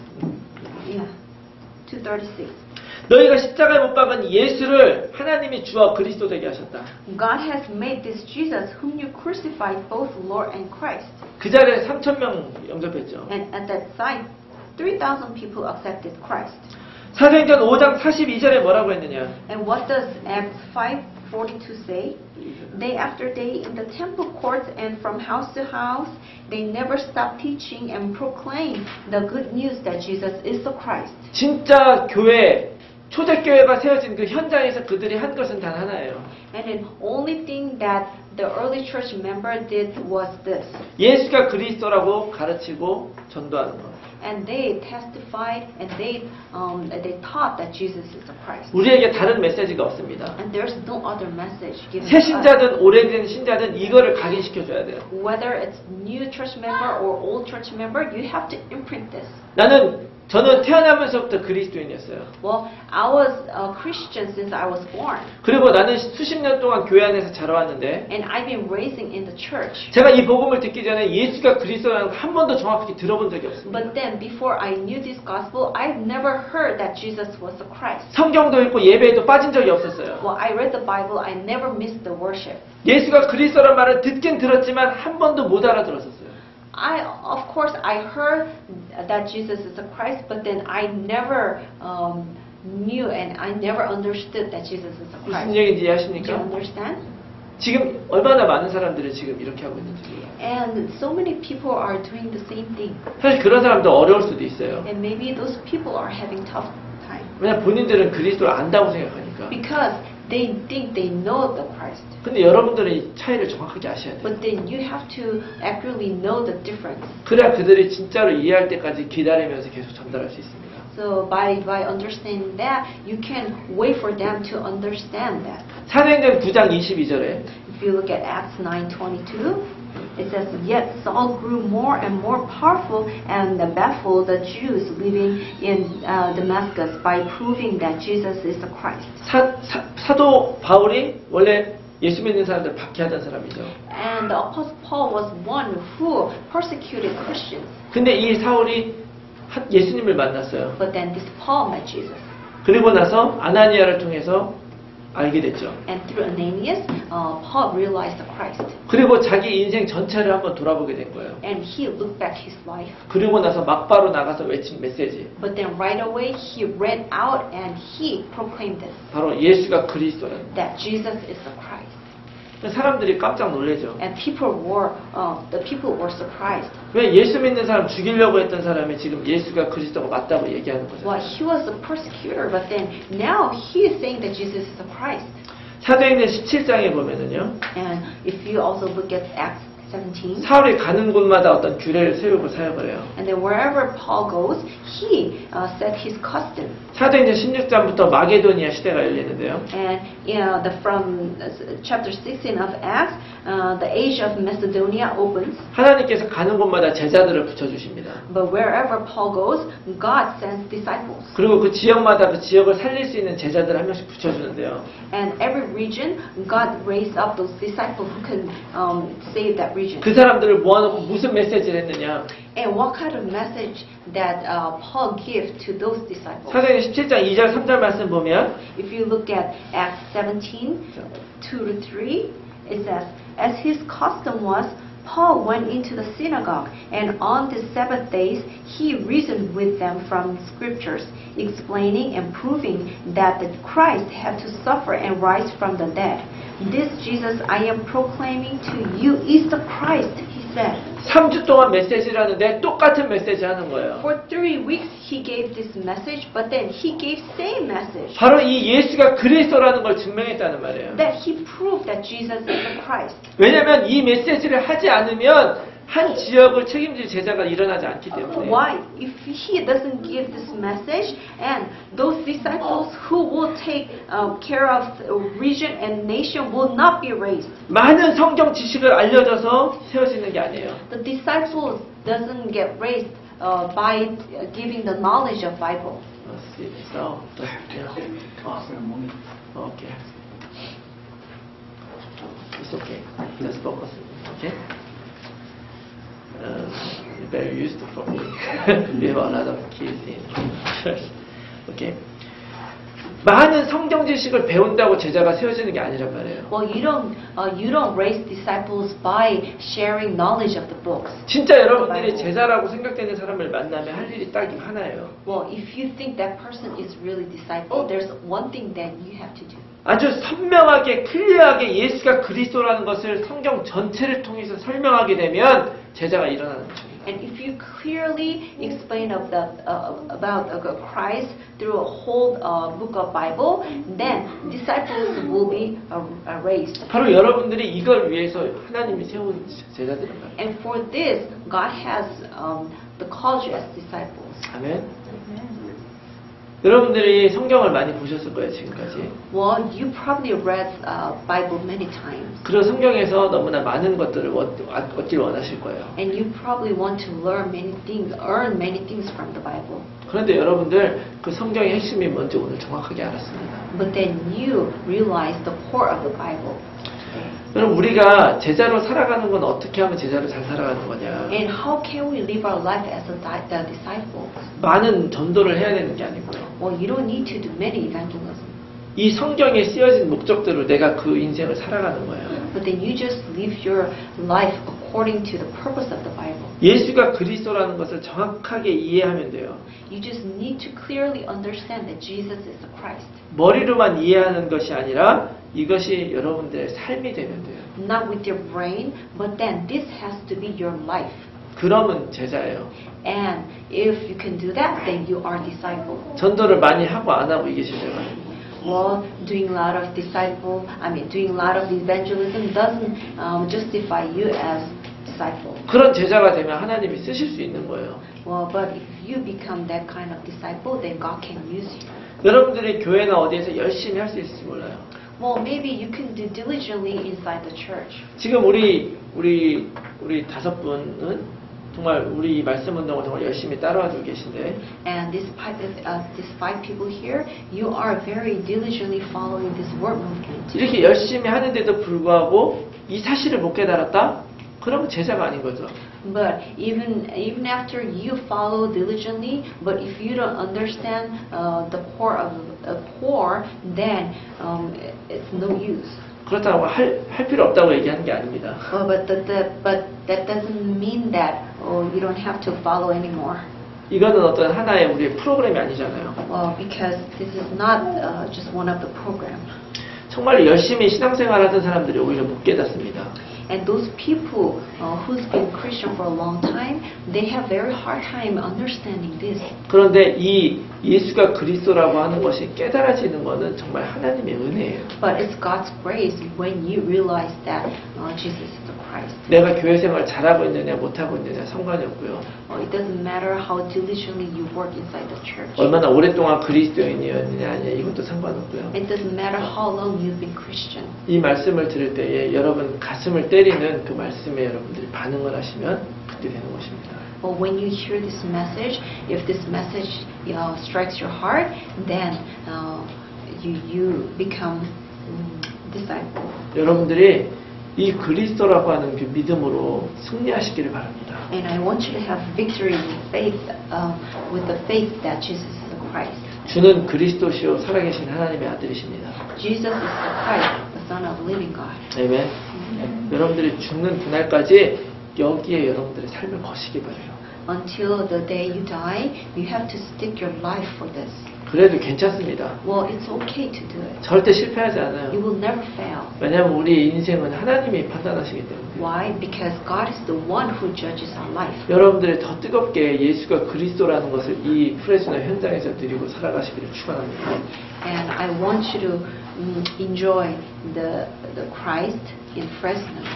Yeah, 2:36. 너희가 십자가에 못 박은 예수를 하나님이 주와 그리스도 되게 하셨다. God has made this Jesus, whom you crucified, both Lord and Christ. 그 자리에 3,000명 영접했죠. And at that time, 3,000 people accepted Christ. 사도행전 5장 42절에 뭐라고 했느냐? And what does Acts 5:42 say? Day after day in the temple courts and from house to house, they never stopped teaching and proclaim the good news that Jesus is the Christ. 진짜 교회, 초대교회가 세워진 그 현장에서 그들이 한 것은 단 하나예요. And the only thing that the early church member did was this. 예수가 그리스도라고 가르치고 전도하는 것. And they testified and they taught that Jesus is the Christ. 우리에게 다른 메시지가 없습니다. And there's no other message given 새 to us. 신자든 오래된 신자든 이거를 각인시켜줘야 돼요. Whether it's new church member or old church member, you have to imprint this. 저는 태어나면서부터 그리스도인이었어요. Well, I was a Christian since I was born. 그리고 나는 수십 년 동안 교회 안에서 자라왔는데 And I've been raising in the church. 제가 이 복음을 듣기 전에 예수가 그리스도라는 걸 한 번도 정확하게 들어본 적이 없습니다. But then, before I knew this gospel, I've never heard that Jesus was the Christ. 성경도 읽고 예배에도 빠진 적이 없었어요. Well, I read the Bible, I never missed the worship. 예수가 그리스도란 말을 듣긴 들었지만 한 번도 못 알아들었었어요. Of course, I heard that Jesus is the Christ, but then I never knew and I never understood that Jesus is the Christ. 무슨 얘기인지 Do you 이해하십니까? understand? 지금 얼마나 많은 사람들이 지금 이렇게 하고 있는지. And so many people are doing the same thing. 사실 그런 사람도 어려울 수도 있어요. And maybe those people are having tough time. 왜냐면 본인들은 그리스도를 안다고 생각하니까. Because they think they know the Christ. 근데 여러분들은 이 차이를 정확하게 아셔야 돼요. But then you have to accurately know the difference. 그래야 그들이 진짜로 이해할 때까지 기다리면서 계속 전달할 수 있습니다. So by understanding that, you can wait for them to understand that. 사도행전 9장 22절에 If you look at Acts 9:22, it says, "Yet Saul grew more and more powerful and baffled the Jews living in Damascus by proving that Jesus is the Christ." 사도 바울이 원래 예수 믿는 사람들 박해하던 사람이죠. And the Apostle Paul was one who persecuted Christians. 근데 이 사울이 예수님을 만났어요. But then this Paul met Jesus. 그리고 나서 아나니아를 통해서 알게 됐죠. And through Ananias, Paul realized the Christ. 그리고 자기 인생 전체를 한번 돌아보게 된 거예요. And he looked back his life. 그리고 나서 막바로 나가서 외친 메시지. But then right away he read out and he proclaimed this. 바로 예수가 그리스도라는. That Jesus is the Christ. 사람들이 깜짝 놀래죠. And the people were surprised. 왜 예수 믿는 사람 죽이려고 했던 사람이 지금 예수가 그리스도가 맞다고 얘기하는 거죠. Well, he was a persecutor, but then now he is saying that Jesus is the Christ. 사도행전 17장에 보면은요. And if you also look at Acts 17. 사울이 가는 곳마다 어떤 규례를 세우고 사역을 해요. And then wherever Paul goes, he set his custom. 사도행전 16장부터 마게도니아 시대가 열리는데요. And from chapter 16 of Acts, the age of Macedonia opens. 하나님께서 가는 곳마다 제자들을 붙여주십니다. But wherever Paul goes, God sends disciples. 그리고 그 지역마다 그 지역을 살릴 수 있는 제자들 한 명씩 붙여주는데요. And every region, God raised up those disciples who can save that region. 그 사람들을 모아놓고 무슨 메시지를 했느냐? And what kind of message that Paul gave to those disciples? 사도행전 17장 2절 3절 말씀 보면 If you look at Acts 17, 2-3, it says, as his custom was, Paul went into the synagogue, and on the Sabbath days he reasoned with them from scriptures, explaining and proving that the Christ had to suffer and rise from the dead. This Jesus I am proclaiming to you is the Christ, he said. 3주 동안 메시지를 하는데 똑같은 메시지 하는 거예요. For 3 weeks he gave this message, but then he gave same message. 바로 이 예수가 그리스도라는 걸 증명했다는 말이에요. That he proved that Jesus is the Christ. 왜냐하면 이 메시지를 하지 않으면 한 지역을 책임질 제자가 일어나지 않기 때문에. Why? If he doesn't give this message, and those disciples who will take care of the region and nation will not be raised. 많은 성경 지식을 알려줘서 세워지는 게 아니에요. The disciples doesn't get raised by giving the knowledge of Bible. So, okay. It's okay. Just focus. Okay. Very used for me. We have a lot of kids in church. Okay. 많은 성경 지식을 배운다고 제자가 세워지는 게 아니란 말이에요. Well, you don't raise disciples by sharing knowledge of the books. 진짜 여러분들이 제자라고 생각되는 사람을 만나면 할 일이 딱 하나예요. Well, if you think that person is really disciple, there's one thing that you have to do. 아주 선명하게 클리어하게 예수가 그리스도라는 것을 성경 전체를 통해서 설명하게 되면 제자가 일어나는 거죠. And if you clearly explain about Christ through a whole book of Bible, then disciples will be raised. 바로 여러분들이 이걸 위해서 하나님이 세운 제자들인 말이에요. And for this, God has called you as disciples. 아멘. 여러분들이 성경을 많이 보셨을 거예요, 지금까지. Well, you probably read Bible many times. 그리고 성경에서 너무나 많은 것들을 얻길 원하실 거예요. And you probably want to learn many things, earn many things from the Bible. 그런데 여러분들 그 성경의 핵심이 뭔지 오늘 정확하게 알았습니다. But then you realize the core of the Bible. 여러분 우리가 제자로 살아가는 건 어떻게 하면 제자로 잘 살아가는 거냐? And how can we live our life as a disciple? 많은 전도를 해야 되는 게 아니고요. Well, you don't need to do many evangelism. 이 성경에 쓰여진 목적대로 내가 그 인생을 살아가는 거예요. But then you just live your life according to the purpose of the Bible. 예수가 그리스도라는 것을 정확하게 이해하면 돼요. You just need to clearly understand that Jesus is the Christ. 머리로만 이해하는 것이 아니라 이것이 여러분들의 삶이 되면 돼요. Not with your brain, but then this has to be your life. 그러면 제자예요. And if you can do that, then you are disciple. 전도를 많이 하고 안 하고 이게 제자가 아니에요. Well, doing a lot of doing a lot of evangelism doesn't justify you as disciple. 그런 제자가 되면 하나님이 쓰실 수 있는 거예요. Well, but if you become that kind of disciple, then God can use you. 여러분들이 교회나 어디에서 열심히 할 수 있을지 몰라요. Well, maybe you can do diligently inside the church. 지금 우리 5분은 정말 우리 말씀 운동을 정말 열심히 따라와주고 계신데 And despite these 5 people here, you are very diligently following this word movement. 이렇게 열심히 하는데도 불구하고 이 사실을 못 깨달았다? 그러면 제자가 아닌 거죠. But even after you follow diligently, but if you don't understand the core of poor, then it's no use. 그렇다고 할 필요 없다고 얘기하는 게 아닙니다. But that doesn't mean that you don't have to follow anymore. 이거는 어떤 하나의 우리의 프로그램이 아니잖아요. Because this is not just one of the program. 정말 열심히 신앙생활하던 사람들이 오히려 못 깨닫습니다. And those people who's been Christian for a long time, they have very hard time understanding this. 그런데 이 예수가 그리스도라고 하는 것이 깨달아지는 것은 정말 하나님의 은혜예요. But it's God's grace when you realize that Jesus is the Christ. 내가 교회 생활 잘하고 있느냐 못하고 있느냐 상관이 없고요. It doesn't matter how diligently you work inside the church. 얼마나 오랫동안 그리스도인이었느냐 아니냐 이것도 상관없고요. It doesn't matter how long you've been Christian. 이 말씀을 들을 때에 여러분 가슴을 때리는 그 말씀에 여러분들이 반응을 하시면 그때 되는 것입니다. But when you hear this message, if this message strikes your heart, then you become disciple. 여러분들이 이 그리스도라고 하는 그 믿음으로 승리하시기를 바랍니다. And I want you to have victory in faith, with the faith that Jesus is the Christ. 주는 그리스도시요 살아계신 하나님의 아들이십니다. Jesus is the Christ, the Son of living God. 아멘. 여러분들이 죽는 그날까지 여기에 여러분들의 삶을 거시기 바래요. Until the day you die, you have to stick your life for this. 그래도 괜찮습니다. Well, it's okay to do it. 절대 실패하지 않아요. You will never fail. 왜냐하면 우리의 인생은 하나님이 판단하시기 때문에. Why? Because God is the one who judges our life. 여러분들이 더 뜨겁게 예수가 그리스도라는 것을 이 프레스너 현장에서 누리고 살아가시기를 축원합니다. And I want you to enjoy the Christ in Fresno.